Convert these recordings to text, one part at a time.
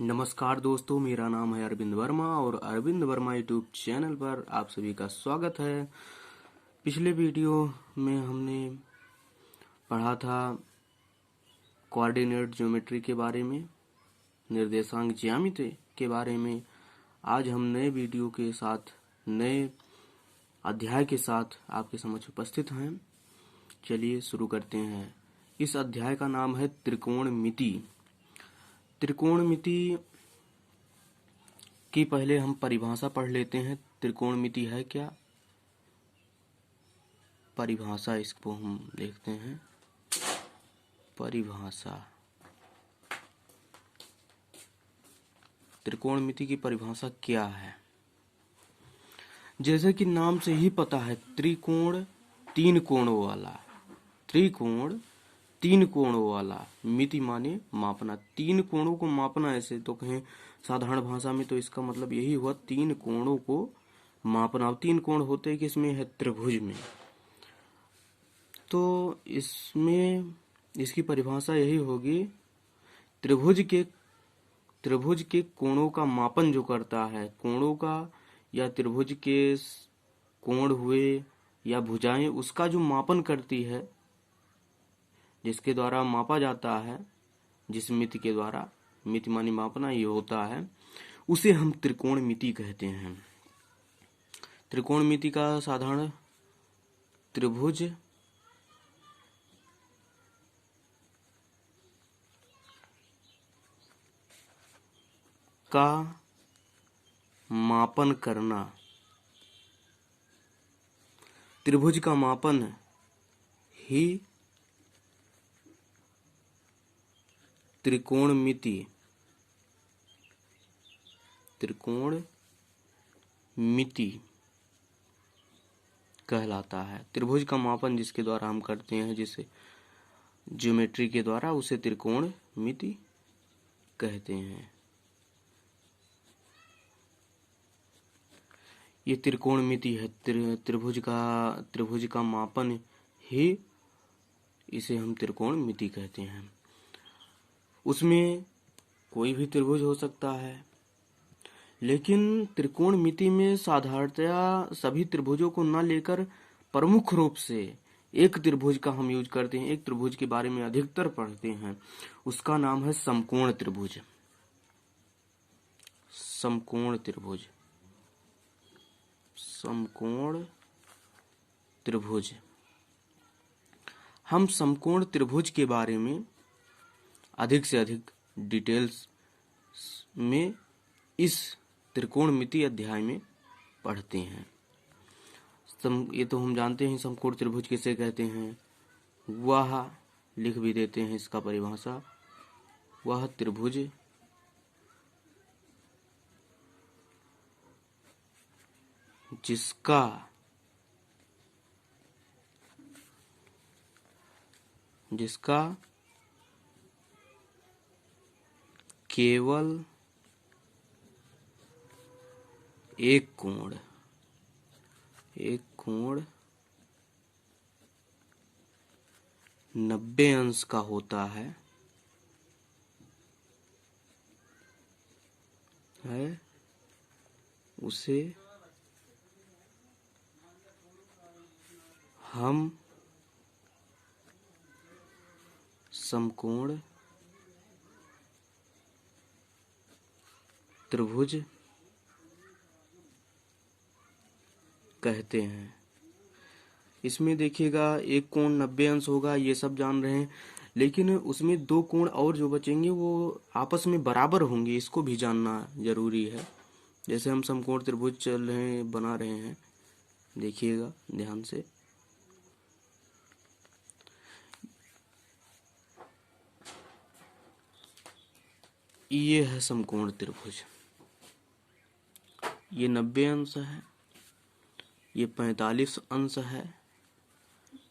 नमस्कार दोस्तों, मेरा नाम है अरविंद वर्मा और अरविंद वर्मा यूट्यूब चैनल पर आप सभी का स्वागत है। पिछले वीडियो में हमने पढ़ा था कोऑर्डिनेट ज्योमेट्री के बारे में, निर्देशांक ज्यामिति के बारे में। आज हम नए वीडियो के साथ, नए अध्याय के साथ आपके समक्ष उपस्थित हैं। चलिए शुरू करते हैं। इस अध्याय का नाम है त्रिकोणमिति। त्रिकोणमिति की पहले हम परिभाषा पढ़ लेते हैं। त्रिकोणमिति है क्या? परिभाषा इसको हम देखते हैं। परिभाषा, त्रिकोणमिति की परिभाषा क्या है? जैसे कि नाम से ही पता है, त्रिकोण तीन कोणों वाला। त्रिकोण तीन कोणों वाला, मिति माने मापना। तीन कोणों को मापना, ऐसे तो कहें साधारण भाषा में तो इसका मतलब यही हुआ, तीन कोणों को मापना। तीन कोण होते हैं किसमें? है त्रिभुज में। तो इसमें इसकी परिभाषा यही होगी, त्रिभुज के कोणों का मापन जो करता है, कोणों का या त्रिभुज के कोण हुए या भुजाएं, उसका जो मापन करती है, जिसके द्वारा मापा जाता है, जिस मिति के द्वारा, मिति मानी मापना ये होता है, उसे हम त्रिकोणमिति कहते हैं। त्रिकोणमिति का साधारण त्रिभुज का मापन करना, त्रिभुज का मापन ही त्रिकोणमिति कहलाता है। त्रिभुज का मापन जिसके द्वारा हम करते हैं, जिसे ज्योमेट्री के द्वारा, उसे त्रिकोणमिति कहते हैं। ये त्रिकोणमिति है, त्रिभुज का मापन ही इसे हम त्रिकोणमिति कहते हैं। उसमें कोई भी त्रिभुज हो सकता है, लेकिन त्रिकोणमिति में साधारणतया सभी त्रिभुजों को न लेकर प्रमुख रूप से एक त्रिभुज का हम यूज करते हैं। एक त्रिभुज के बारे में अधिकतर पढ़ते हैं, उसका नाम है समकोण त्रिभुज। समकोण त्रिभुज, समकोण त्रिभुज। हम समकोण त्रिभुज के बारे में अधिक से अधिक डिटेल्स में इस त्रिकोणमिति अध्याय में पढ़ते हैं। ये तो हम जानते हैं समकोण त्रिभुज किसे कहते हैं। वह लिख भी देते हैं इसका परिभाषा, वह त्रिभुज जिसका केवल एक कोण 90 अंश का होता है उसे हम समकोण त्रिभुज कहते हैं। इसमें देखिएगा, एक कोण 90 अंश होगा, ये सब जान रहे हैं, लेकिन उसमें दो कोण और जो बचेंगे वो आपस में बराबर होंगे, इसको भी जानना जरूरी है। जैसे हम समकोण त्रिभुज चल रहे हैं, बना रहे हैं, देखिएगा ध्यान से। ये है समकोण त्रिभुज, ये 90 अंश है, ये 45 अंश है,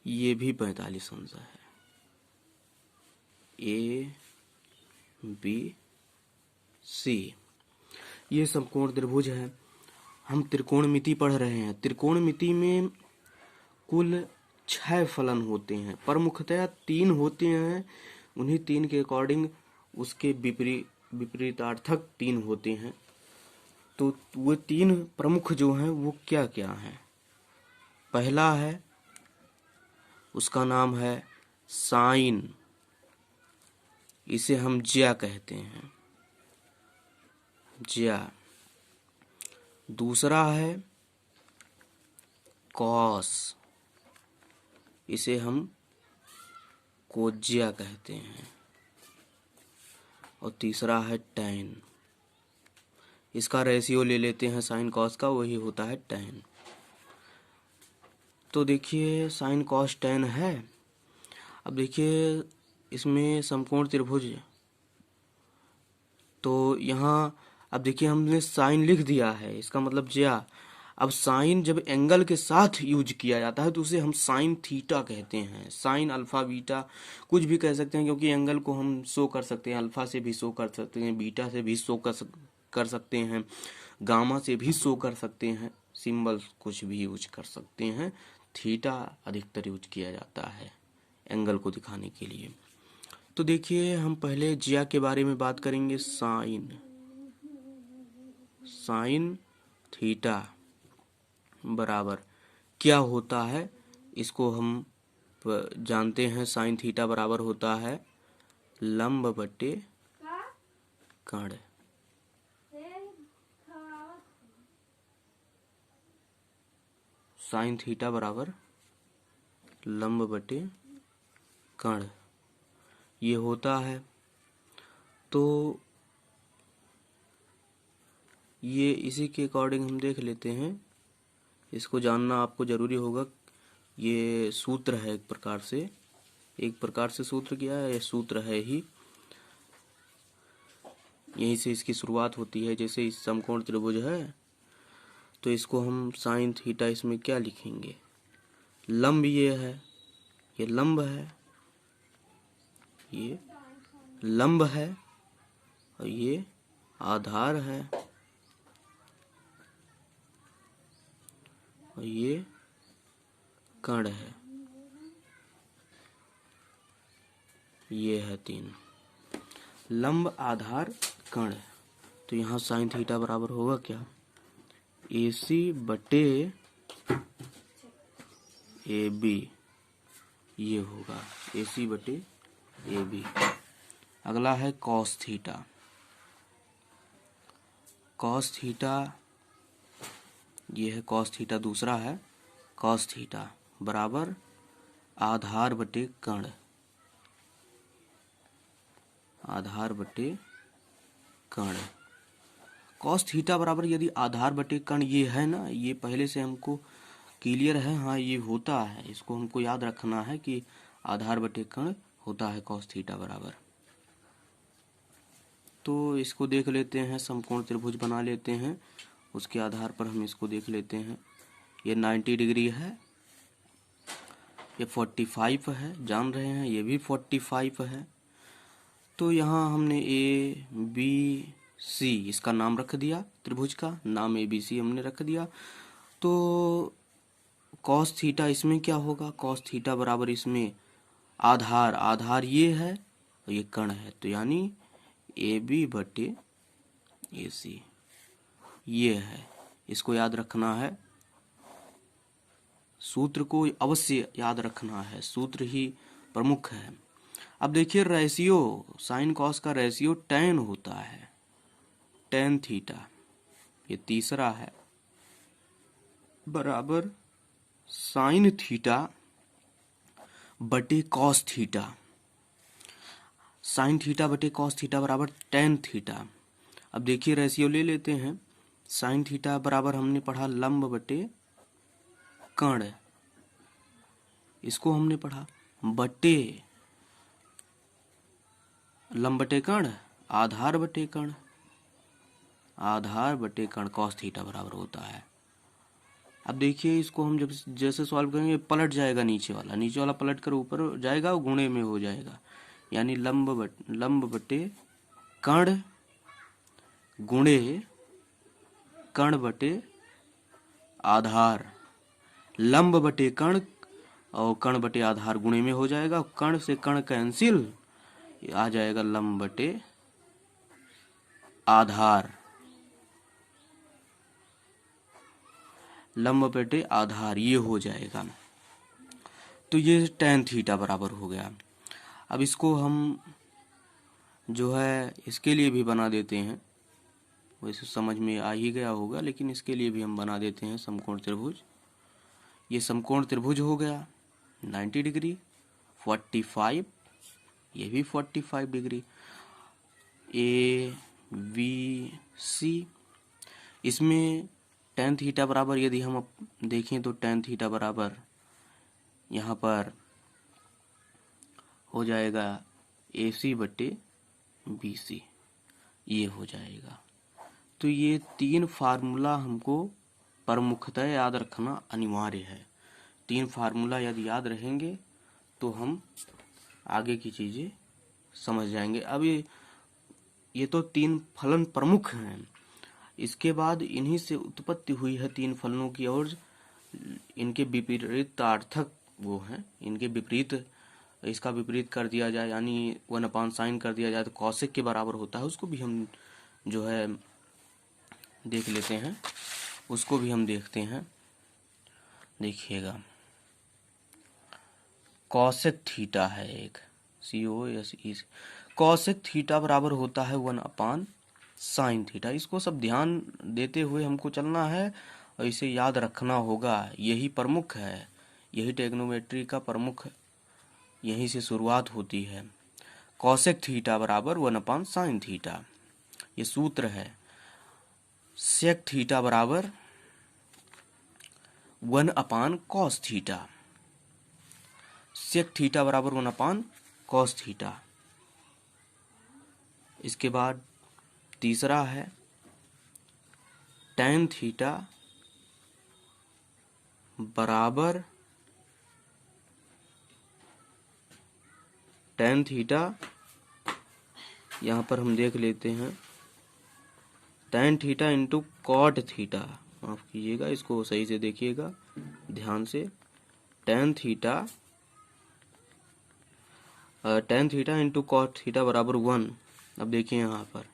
ये भी 45 अंश है। ए बी सी, ये समकोण त्रिभुज है। हम त्रिकोणमिति पढ़ रहे हैं। त्रिकोणमिति में कुल 6 फलन होते हैं, प्रमुखतया 3 होते हैं। उन्हीं 3 के अकॉर्डिंग उसके विपरीत विपरीतार्थक 3 होते हैं। तो वो 3 प्रमुख जो हैं वो क्या क्या हैं? पहला है, उसका नाम है साइन, इसे हम ज्या कहते हैं, ज्या। दूसरा है कॉस, इसे हम कोज्या कहते हैं। और तीसरा है टैन, इसका रेशियो ले लेते हैं साइन कॉस का, वही होता है टैन। तो देखिए साइन कॉस टैन है। अब देखिए इसमें समकोण त्रिभुज, तो यहाँ अब देखिए हमने साइन लिख दिया है, इसका मतलब ज्या। अब साइन जब एंगल के साथ यूज किया जाता है तो उसे हम साइन थीटा कहते हैं, साइन अल्फा बीटा कुछ भी कह सकते हैं, क्योंकि एंगल को हम शो कर सकते हैं, अल्फा से भी शो कर सकते हैं, बीटा से भी शो कर सकते हैं, गामा से भी शो कर सकते हैं, सिंबल कुछ भी यूज कर सकते हैं। थीटा अधिकतर यूज किया जाता है एंगल को दिखाने के लिए। तो देखिए हम पहले ज्या के बारे में बात करेंगे। साइन, साइन थीटा बराबर क्या होता है, इसको हम जानते हैं। साइन थीटा बराबर होता है लंब बटे कर्ण। साइन थीटा बराबर लंब बटे कर्ण ये होता है। तो ये इसी के अकॉर्डिंग हम देख लेते हैं, इसको जानना आपको जरूरी होगा। ये सूत्र है एक प्रकार से सूत्र क्या है, ये सूत्र है ही, यहीं से इसकी शुरुआत होती है। जैसे इस समकोण त्रिभुज है तो इसको हम साइन थीटा, इसमें क्या लिखेंगे, लंब ये है, ये लंब है, ये लंब है, और ये आधार है, और ये कर्ण है, ये है 3, लंब आधार कर्ण। तो यहाँ साइन थीटा बराबर होगा क्या, AC बटे AB, ये होगा AC बटे AB। अगला है कॉस थीटा, कॉस थीटा ये है कॉस थीटा, दूसरा है कॉस थीटा बराबर आधार बटे कर्ण, आधार बटे कर्ण। कॉस थीटा बराबर यदि आधार बटे कर्ण ये है ना, ये पहले से हमको क्लियर है, हाँ ये होता है, इसको हमको याद रखना है कि आधार बटे कर्ण होता है कॉस थीटा बराबर। तो इसको देख लेते हैं, समकोण त्रिभुज बना लेते हैं, उसके आधार पर हम इसको देख लेते हैं। ये 90 डिग्री है, ये 45 है, जान रहे हैं, ये भी 45 है। तो यहाँ हमने ABC इसका नाम रख दिया, त्रिभुज का नाम ABC हमने रख दिया। तो कॉस थीटा इसमें क्या होगा, कॉस थीटा बराबर इसमें आधार, आधार ये है और ये कर्ण है, तो यानी AB बटे AC ये है, इसको याद रखना है, सूत्र को अवश्य याद रखना है, सूत्र ही प्रमुख है। अब देखिए रेशियो, साइन कॉस का रेशियो टैन होता है, टैन थीटा, ये तीसरा है, बराबर साइन थीटा बटे कॉस थीटा, साइन थीटा बटे कॉस थीटा बराबर टैन थीटा। अब देखिए रेशियो ले लेते हैं, साइन थीटा बराबर हमने पढ़ा लंब बटे कर्ण, इसको हमने पढ़ा बटे लंब बटे कर्ण, आधार बटे कर्ण, आधार बटे कर्ण कॉस थीटा बराबर होता है। अब देखिए इसको हम जब जैसे सॉल्व करेंगे पलट जाएगा, नीचे वाला पलट कर ऊपर जाएगा और गुणे में हो जाएगा, यानी लंब बटे कर्ण गुणे कर्ण बटे आधार, लंब बटे कर्ण और कर्ण बटे आधार गुणे में हो जाएगा, कर्ण से कर्ण कैंसिल, आ जाएगा लंब बटे आधार, लंब बटे आधार, ये हो जाएगा। तो ये tan थीटा बराबर हो गया। अब इसको हम जो है इसके लिए भी बना देते हैं, वैसे समझ में आ ही गया होगा, लेकिन इसके लिए भी हम बना देते हैं समकोण त्रिभुज। ये समकोण त्रिभुज हो गया 90 डिग्री, 45, ये भी 45 डिग्री, ABC। इसमें tan थीटा बराबर यदि हम देखें तो tan थीटा बराबर यहाँ पर हो जाएगा AC बटे BC, ये हो जाएगा। तो ये 3 फार्मूला हमको प्रमुखतः याद रखना अनिवार्य है। 3 फार्मूला यदि याद रहेंगे तो हम आगे की चीज़ें समझ जाएंगे। अब ये तो 3 फलन प्रमुख हैं। इसके बाद इन्हीं से उत्पत्ति हुई है 3 फलनों की, और इनके विपरीतार्थक वो हैं, इनके विपरीत, इसका विपरीत कर दिया जाए यानी 1/sin कर दिया जाए तो कौशिक के बराबर होता है। उसको भी हम जो है देख लेते हैं, उसको भी हम देखते हैं। देखिएगा, कौशिक थीटा है एक, COSE, कौशिक थीटा बराबर होता है 1/sin थीटा। इसको सब ध्यान देते हुए हमको चलना है और इसे याद रखना होगा। यही प्रमुख है, यही ट्रिग्नोमेट्री का प्रमुख, यहीं से शुरुआत होती है। कौशिक थीटा बराबर 1/sin थीटा, ये सूत्र है। सेक थीटा बराबर 1/cos थीटा, सेक थीटा बराबर 1/cos थीटा। इसके बाद तीसरा है tan थीटा बराबर, tan थीटा यहाँ पर हम देख लेते हैं, tan theta into cot theta, माफ कीजिएगा, इसको सही से देखिएगा ध्यान से। tan theta into cot theta बराबर 1। अब देखिए यहाँ पर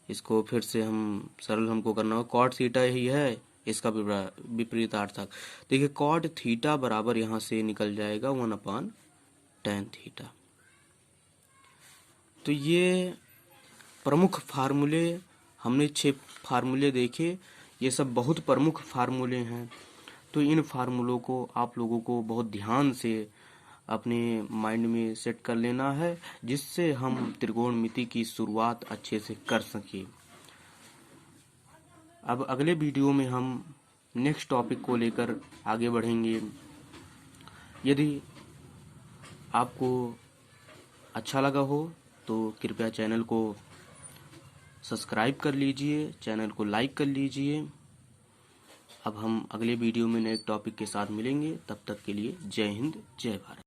इसको फिर से हम सरल हमको करना होगा। कॉट थीटा ही है, इसका विपरीतार्थक। देखिए कॉट थीटा बराबर यहाँ से निकल जाएगा 1/tan थीटा। तो ये प्रमुख फार्मूले हमने 6 फार्मूले देखे, ये सब बहुत प्रमुख फार्मूले हैं। तो इन फार्मूलों को आप लोगों को बहुत ध्यान से अपने माइंड में सेट कर लेना है, जिससे हम त्रिकोणमिति की शुरुआत अच्छे से कर सकें। अब अगले वीडियो में हम नेक्स्ट टॉपिक को लेकर आगे बढ़ेंगे। यदि आपको अच्छा लगा हो तो कृपया चैनल को सब्सक्राइब कर लीजिए, चैनल को लाइक कर लीजिए। अब हम अगले वीडियो में नए टॉपिक के साथ मिलेंगे, तब तक के लिए जय हिंद, जय भारत।